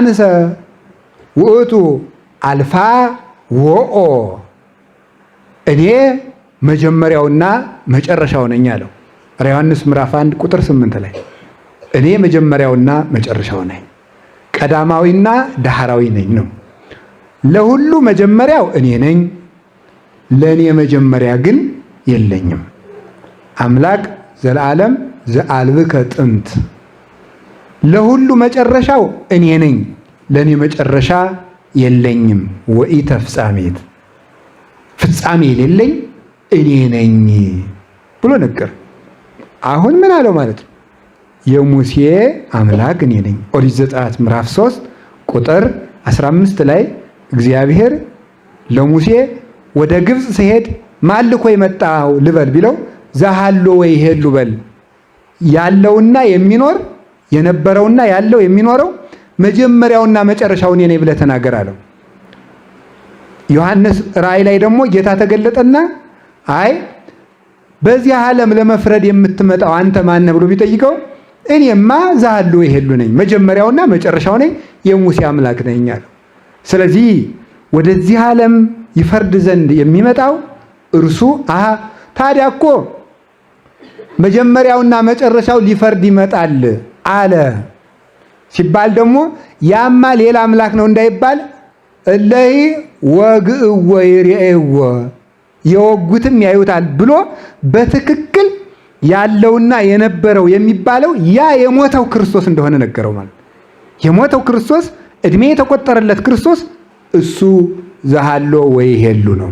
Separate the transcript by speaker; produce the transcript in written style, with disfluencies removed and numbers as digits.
Speaker 1: አንሰ ውእቱ አልፋ ወኦ እኔ መጀመሪያውና መጨረሻው ነኝ አለው። ዮሐንስ ምዕራፍ 1 ቁጥር 8 ላይ እኔ መጀመሪያውና መጨረሻው ነኝ፣ ቀዳማዊና ዳህራዊ ነኝ ነው። ለሁሉ መጀመሪያው እኔ ነኝ፣ ለእኔ መጀመሪያ ግን የለኝም። አምላክ ዘለዓለም ዘአልብከ ጥንት፣ ለሁሉ መጨረሻው እኔ ነኝ፣ ለእኔ መጨረሻ የለኝም። ወኢተ ፍጻሜት፣ ፍጻሜ የሌለኝ እኔ ነኝ ብሎ ነገር። አሁን ምን አለው ማለት ነው? የሙሴ አምላክ እኔ ነኝ። ኦሪት ዘጸአት ምዕራፍ 3 ቁጥር 15 ላይ እግዚአብሔር ለሙሴ ወደ ግብፅ ሲሄድ ማልኮ የመጣው ልበል ቢለው ዛሃሎ ወይ ሄሉ በል፣ ያለውና የሚኖር የነበረውና ያለው የሚኖረው መጀመሪያውና መጨረሻው እኔ ነኝ ብለህ ተናገር አለው። ዮሐንስ ራእይ ላይ ደግሞ ጌታ ተገለጠና አይ በዚህ ዓለም ለመፍረድ የምትመጣው አንተ ማን ነህ ብሎ ቢጠይቀው እኔማ ዛሃሎ ወይ ሄሉ ነኝ፣ መጀመሪያውና መጨረሻው ነኝ፣ የሙሴ አምላክ ነኝ አለው። ስለዚህ ወደዚህ ዓለም ይፈርድ ዘንድ የሚመጣው እርሱ ታዲያ እኮ መጀመሪያውና መጨረሻው ሊፈርድ ይመጣል አለ ሲባል ደግሞ ያማ ሌላ አምላክ ነው እንዳይባል እለይ ወግእወ ይርኤዎ የወጉትም ያዩታል ብሎ በትክክል ያለውና የነበረው የሚባለው ያ የሞተው ክርስቶስ እንደሆነ ነገረው። ማለት የሞተው ክርስቶስ እድሜ የተቆጠረለት ክርስቶስ እሱ ዛሃሎ ወይ ሄሉ ነው።